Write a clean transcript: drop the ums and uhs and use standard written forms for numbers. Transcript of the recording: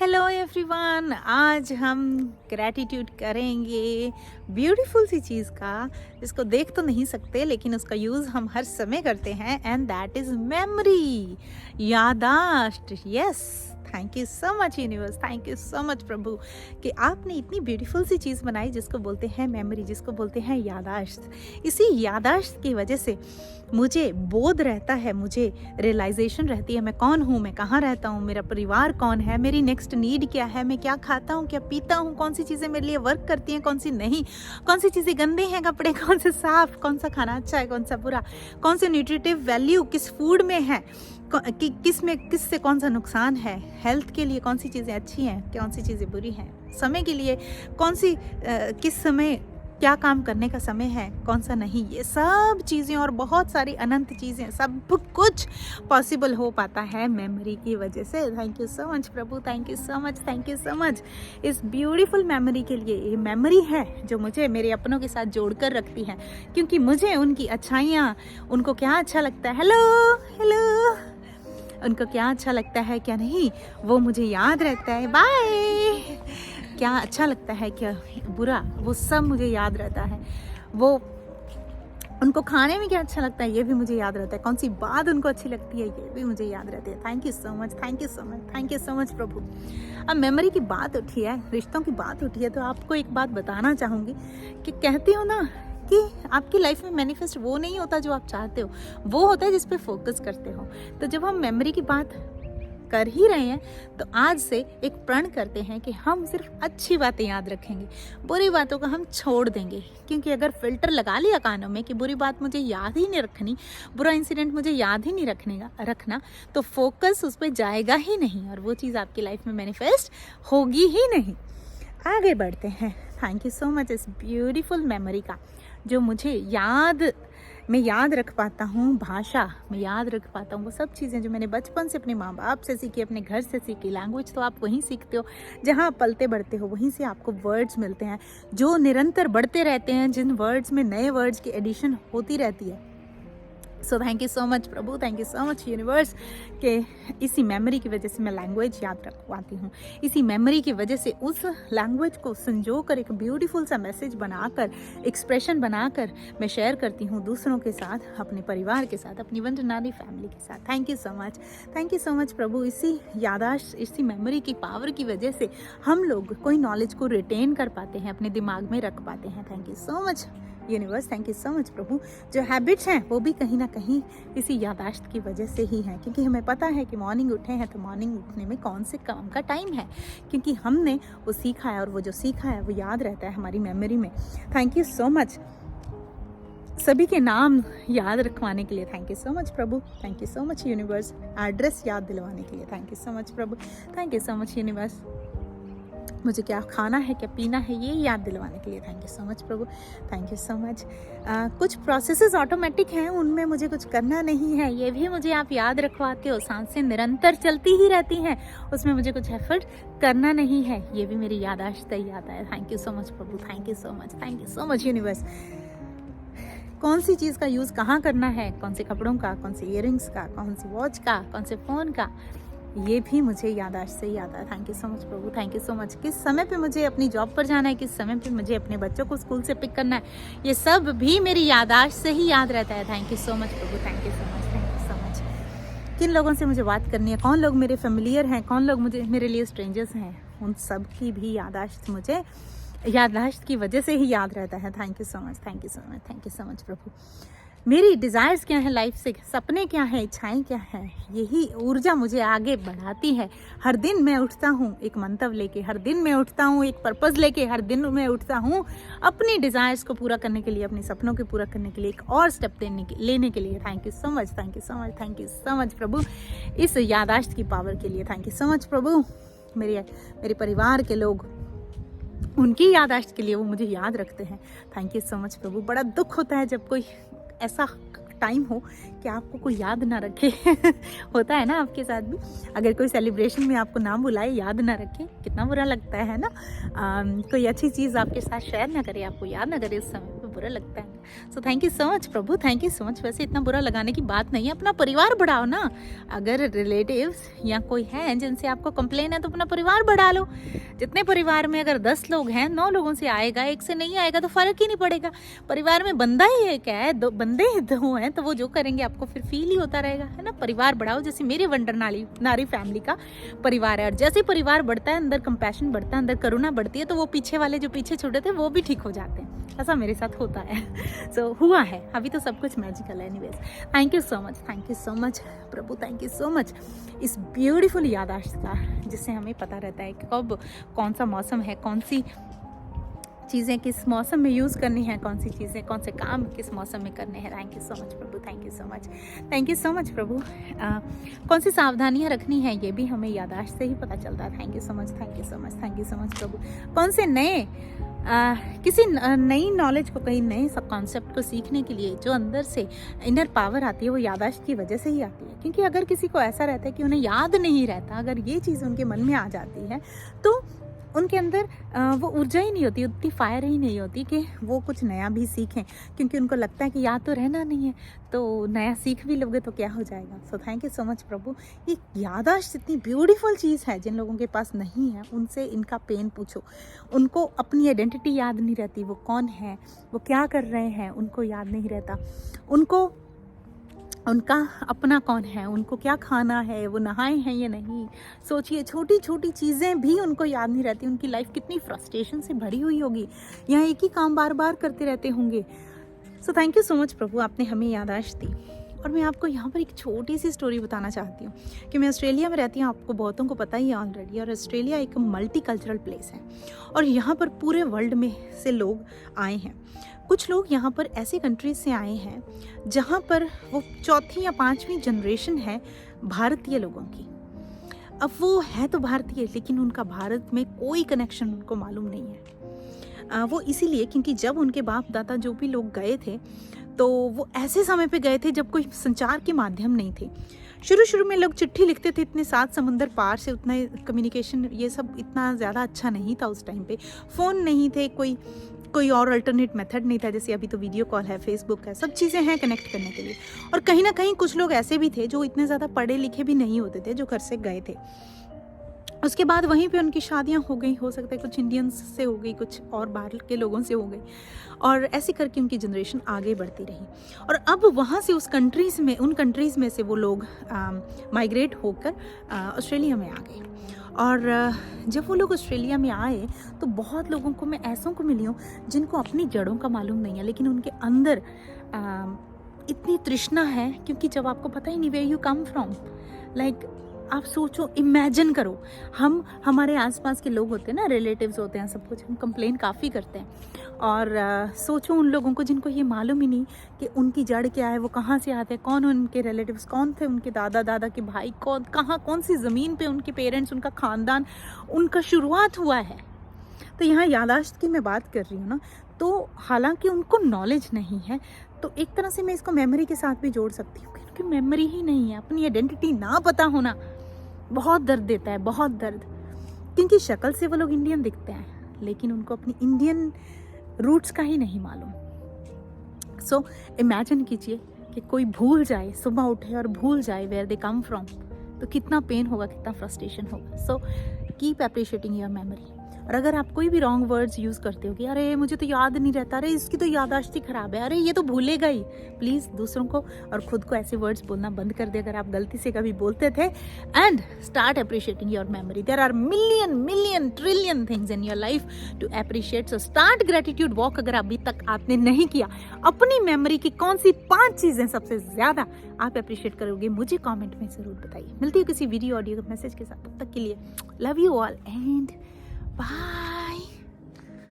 Hello everyone, आज हम gratitude करेंगे ब्यूटीफुल सी चीज़ का, जिसको देख तो नहीं सकते लेकिन उसका यूज़ हम हर समय करते हैं, एंड दैट इज़ मेमोरी, यादाश्त। Yes, thank you so much universe, thank you so much प्रभु कि आपने इतनी ब्यूटीफुल सी चीज़ बनाई जिसको बोलते हैं मेमोरी, जिसको बोलते हैं यादाश्त। इसी यादाश्त की वजह से मुझे बोध रहता है, मुझे रियलाइजेशन रहती है मैं कौन हूँ, मैं कहाँ रहता हूँ, मेरा परिवार कौन है, मेरी नेक्स्ट नीड क्या है, मैं क्या खाता हूँ, क्या pीता हूँ, कौन सी चीज़ें मेरे लिए वर्क करती हैं, कौन सी नहीं, कौन सी चीज़ें गंदे हैं कपड़े, कौन से साफ, कौन सा खाना अच्छा है, कौन सा बुरा, कौन से न्यूट्रिटिव वैल्यू किस फूड में है, किस में किस से कौन सा नुकसान है, हेल्थ के लिए कौन सी चीज़ें अच्छी हैं, कौन सी चीज़ें बुरी हैं, समय के लिए कौन सी किस समय क्या काम करने का समय है, कौन सा नहीं। ये सब चीज़ें और बहुत सारी अनंत चीज़ें, सब कुछ पॉसिबल हो पाता है मेमोरी की वजह से। थैंक यू सो मच प्रभु, thank you so much, thank you so much इस ब्यूटीफुल मेमोरी के लिए। ये मेमोरी है जो मुझे मेरे अपनों के साथ जोड़कर रखती है, क्योंकि मुझे उनकी अच्छाइयाँ, उनको क्या अच्छा लगता है, हेलो हेलो, उनको क्या अच्छा लगता है क्या नहीं, वो मुझे याद रहता है। बाय, क्या अच्छा लगता है क्या बुरा, वो सब मुझे याद रहता है। वो उनको खाने में क्या अच्छा लगता है ये भी मुझे याद रहता है, कौन सी बात उनको अच्छी लगती है ये भी मुझे याद रहती है। Thank you so much, thank you so much, thank you so much प्रभु। अब मेमोरी की बात उठी है, रिश्तों की बात उठी है, तो आपको एक बात बताना चाहूँगी कि कहती हूँ ना कि आपकी लाइफ में मैनिफेस्ट वो नहीं होता जो आप चाहते हो, वो होता है जिस पे फोकस करते हो। तो जब हम मेमोरी की बात कर ही रहे हैं तो आज से एक प्रण करते हैं कि हम सिर्फ अच्छी बातें याद रखेंगे, बुरी बातों को हम छोड़ देंगे। क्योंकि अगर फिल्टर लगा लिया कानों में कि बुरी बात मुझे याद ही नहीं रखनी, बुरा इंसिडेंट मुझे याद ही नहीं रखना, तो फोकस उस पर जाएगा ही नहीं और वो चीज़ आपकी लाइफ में मैनिफेस्ट होगी ही नहीं। आगे बढ़ते हैं। थैंक यू सो मच इस ब्यूटीफुल मेमोरी का, जो मुझे मैं याद रख पाता हूँ, भाषा मैं याद रख पाता हूँ, वो सब चीज़ें जो मैंने बचपन से अपने माँ बाप से सीखी, अपने घर से सीखी। लैंग्वेज तो आप वहीं सीखते हो जहाँ आप पलते बढ़ते हो, वहीं से आपको वर्ड्स मिलते हैं जो निरंतर बढ़ते रहते हैं, जिन वर्ड्स में नए वर्ड्स की एडिशन होती रहती है। सो थैंक यू सो मच प्रभु, thank you so much universe के इसी मेमोरी की वजह से मैं लैंग्वेज याद रख पाती हूँ। इसी मेमोरी की वजह से उस लैंग्वेज को संजो कर एक ब्यूटीफुल सा मैसेज बनाकर, एक्सप्रेशन बनाकर मैं शेयर करती हूँ दूसरों के साथ, अपने परिवार के साथ, अपनी वंदनारी फैमिली के साथ। Thank you so much, thank you so much प्रभु। इसी यादाश्त, इसी मेमोरी की पावर की वजह से हम लोग कोई नॉलेज को रिटेन कर पाते हैं, अपने दिमाग में रख पाते हैं। Thank you so much universe, thank you so much प्रभु। जो हैबिट्स हैं वो भी कहीं ना कहीं इसी यादाश्त की वजह से ही हैं, क्योंकि हमें पता है कि मॉर्निंग उठे हैं तो मॉर्निंग उठने में कौन से काम का टाइम है, क्योंकि हमने वो सीखा है और वो जो सीखा है वो याद रहता है हमारी मेमोरी में। थैंक यू सो मच सभी के नाम याद रखवाने के लिए। थैंक यू सो मच प्रभु, thank you so much universe. Address याद दिलवाने के लिए थैंक यू सो मच प्रभु, thank you so much universe. मुझे क्या खाना है, क्या पीना है, ये याद दिलवाने के लिए थैंक यू सो मच प्रभु, थैंक यू सो मच। कुछ प्रोसेसेस ऑटोमेटिक हैं, उनमें मुझे कुछ करना नहीं है, ये भी मुझे आप याद रखवाते हो। सांसें निरंतर चलती ही रहती हैं, उसमें मुझे कुछ एफर्ट करना नहीं है, ये भी मेरी यादाश्त ही आता है। थैंक यू सो मच प्रभु, thank you so much, thank you so much universe. कौन सी चीज़ का यूज़ कहाँ करना है, कौन से कपड़ों का, कौन से ईयरिंग्स का, कौन सी वॉच का, कौन से फ़ोन का, ये भी मुझे यादाश्त से ही आता है। थैंक यू सो मच प्रभु, थैंक यू सो मच। किस समय पे मुझे अपनी जॉब पर जाना है, किस समय पे मुझे अपने बच्चों को स्कूल से पिक करना है, ये सब भी मेरी यादाश्त से ही याद रहता है। थैंक यू सो मच प्रभु, thank you so much, thank you so much. किन लोगों से मुझे बात करनी है, कौन लोग मेरे फेमिलियर हैं, कौन लोग मेरे लिए स्ट्रेंजर्स हैं, उन सब की भी यादाश्त मुझे यादाश्त की वजह से ही याद रहता है। Thank you so much, thank you so much, thank you so much प्रभु। मेरी डिज़ायर्स क्या है लाइफ से, सपने क्या है, इच्छाएं क्या है, यही ऊर्जा मुझे आगे बढ़ाती है। हर दिन मैं उठता हूँ एक मंतव्य लेके, हर दिन मैं उठता हूँ एक पर्पज़ लेके, हर दिन मैं उठता हूँ अपनी डिज़ायर्स को पूरा करने के लिए, अपने सपनों को पूरा करने के लिए, एक और स्टेप लेने के लिए। Thank you so much, thank you so much, thank you so much प्रभु इस यादाश्त की पावर के लिए। थैंक यू सो मच प्रभु। मेरे परिवार के लोग, उनकी यादाश्त के लिए वो मुझे याद रखते हैं। थैंक यू सो मच प्रभु। बड़ा दुख होता है जब कोई ऐसा टाइम हो कि आपको कोई याद ना रखे होता है ना आपके साथ भी, अगर कोई सेलिब्रेशन में आपको ना बुलाए, याद ना रखे, कितना बुरा लगता है ना। कोई अच्छी चीज़ आपके साथ शेयर ना करे, आपको याद ना करे उस समय, बुरा लगता है। सो थैंक यू सो मच प्रभु, थैंक यू सो मच। वैसे इतना बुरा लगाने की बात नहीं है, अपना परिवार बढ़ाओ ना। अगर रिलेटिव्स या कोई है जिनसे आपको कंप्लेन है तो अपना परिवार बढ़ा लो। जितने परिवार में अगर 10 लोग हैं, 9 लोगों से आएगा, एक से नहीं आएगा तो फर्क ही नहीं पड़ेगा। परिवार में बंदा ही एक है, दो बंदे ही 2 हैं, तो वो जो करेंगे आपको फिर फील ही होता रहेगा, है ना। परिवार बढ़ाओ, जैसे मेरे वंडर नारी फैमिली का परिवार है। और जैसे परिवार बढ़ता है, अंदर कंपैशन बढ़ता है, अंदर करुणा बढ़ती है, तो वो पीछे वाले जो पीछे छूटे थे वो भी ठीक हो जाते हैं। ऐसा मेरे साथ होता है। सो हुआ है, अभी तो सब कुछ मैजिकल है। Anyways, thank you so much प्रभु, थैंक यू सो मच इस ब्यूटीफुल याददाश्त का, जिससे हमें पता रहता है कि कब कौन सा मौसम है, कौन सी चीज़ें किस मौसम में यूज़ करनी है, कौन सी चीज़ें, कौन से काम किस मौसम में करने हैं। थैंक यू सो मच प्रभु, thank you so much, thank you so much प्रभु। कौन सी सावधानियां रखनी है ये भी हमें याददाश्त से ही पता चलता है। Thank you so much, thank you so much, thank you so much प्रभु। कौन से नए किसी नई नॉलेज को, कहीं नए सब कॉन्सेप्ट को सीखने के लिए जो अंदर से इनर पावर आती है, वो याददाश्त की वजह से ही आती है। क्योंकि अगर किसी को ऐसा रहता है कि उन्हें याद नहीं रहता, अगर ये चीज़ उनके मन में आ जाती है तो उनके अंदर वो ऊर्जा ही नहीं होती, उतनी फायर ही नहीं होती कि वो कुछ नया भी सीखें। क्योंकि उनको लगता है कि याद तो रहना नहीं है, तो नया सीख भी लोगे तो क्या हो जाएगा। So thank you so much प्रभु। ये याददाश्त इतनी ब्यूटीफुल चीज़ है, जिन लोगों के पास नहीं है उनसे इनका पेन पूछो। उनको अपनी आइडेंटिटी याद नहीं रहती, वो कौन है, वो क्या कर रहे हैं, उनको याद नहीं रहता। उनको उनका अपना कौन है, उनको क्या खाना है, वो नहाए हैं या नहीं। सोचिए, छोटी छोटी चीज़ें भी उनको याद नहीं रहती। उनकी लाइफ कितनी फ्रस्ट्रेशन से भरी हुई होगी, यहाँ एक ही काम बार बार करते रहते होंगे। So thank you so much प्रभु, आपने हमें याददाश्त दी। और मैं आपको यहाँ पर एक छोटी सी स्टोरी बताना चाहती हूँ कि मैं ऑस्ट्रेलिया में रहती हूँ, आपको बहुतों को पता ही है ऑलरेडी। और ऑस्ट्रेलिया एक मल्टी कल्चरल प्लेस है और यहाँ पर पूरे वर्ल्ड में से लोग आए हैं। कुछ लोग यहाँ पर ऐसे कंट्रीज से आए हैं जहाँ पर वो 4थी या 5वीं जनरेशन है भारतीय लोगों की। अब वो है तो भारतीय, लेकिन उनका भारत में कोई कनेक्शन उनको मालूम नहीं है। वो इसीलिए क्योंकि जब उनके बाप दादा जो भी लोग गए थे, तो वो ऐसे समय पे गए थे जब कोई संचार के माध्यम नहीं थे। शुरू में लोग चिट्ठी लिखते थे, इतने 7 समुंदर पार से, उतना कम्युनिकेशन ये सब इतना ज़्यादा अच्छा नहीं था उस टाइम पे। फ़ोन नहीं थे, कोई और अल्टरनेट मेथड नहीं था। जैसे अभी तो वीडियो कॉल है, फेसबुक है, सब चीज़ें हैं कनेक्ट करने के लिए। और कहीं ना कहीं कुछ लोग ऐसे भी थे जो इतने ज़्यादा पढ़े लिखे भी नहीं होते थे, जो घर से गए थे। उसके बाद वहीं पे उनकी शादियां हो गई, हो सकता है कुछ इंडियंस से हो गई, कुछ और बाहर के लोगों से हो गई, और ऐसे करके उनकी जनरेशन आगे बढ़ती रही। और अब वहाँ से उन कंट्रीज़ में से वो लोग माइग्रेट होकर ऑस्ट्रेलिया में आ गए। और जब वो लोग ऑस्ट्रेलिया में आए तो बहुत लोगों को मैं ऐसों को मिली हूँ जिनको अपनी जड़ों का मालूम नहीं है, लेकिन उनके अंदर इतनी तृष्णा है। क्योंकि जब आपको पता ही नहीं where you come from, like आप सोचो, इमेजिन करो, हमारे आसपास के लोग होते हैं ना, रिलेटिव्स होते हैं, सब कुछ, हम कंप्लेन काफ़ी करते हैं। और सोचो उन लोगों को जिनको ये मालूम ही नहीं कि उनकी जड़ क्या है, वो कहाँ से आते हैं, कौन उनके रिलेटिव्स, कौन थे उनके दादा के भाई, कौन सी ज़मीन पे उनके पेरेंट्स, उनका ख़ानदान, उनका शुरुआत हुआ है। तो यहाँ याददाश्त की मैं बात कर रही हूँ ना, तो हालांकि उनको नॉलेज नहीं है, तो एक तरह से मैं इसको मेमोरी के साथ भी जोड़ सकती हूँ। क्योंकि मेमोरी ही नहीं है, अपनी आइडेंटिटी ना पता होना बहुत दर्द देता है, बहुत दर्द। क्योंकि शक्ल से वो लोग इंडियन दिखते हैं, लेकिन उनको अपनी इंडियन रूट्स का ही नहीं मालूम। सो इमेजिन कीजिए कि कोई भूल जाए, सुबह उठे और भूल जाए वेयर दे कम फ्रॉम, तो कितना पेन होगा, कितना फ्रस्ट्रेशन होगा। So keep appreciating your memory. और अगर आप कोई भी रॉन्ग वर्ड्स यूज़ करते हो कि अरे मुझे तो याद नहीं रहता, अरे इसकी तो याददाश्त ही खराब है, अरे ये तो भूलेगा ही, प्लीज़ दूसरों को और खुद को ऐसे वर्ड्स बोलना बंद कर दे अगर आप गलती से कभी बोलते थे। And start appreciating your memory. There are million trillion things in your life to appreciate. So start gratitude walk. अगर अभी तक आपने नहीं किया, अपनी मेमोरी की कौन सी 5 चीज़ें सबसे ज़्यादा आप अप्रिशिएट करोगे, मुझे कॉमेंट में ज़रूर बताइए। मिलती है किसी वीडियो ऑडियो मैसेज के साथ, तब तक के लिए love you all and bye.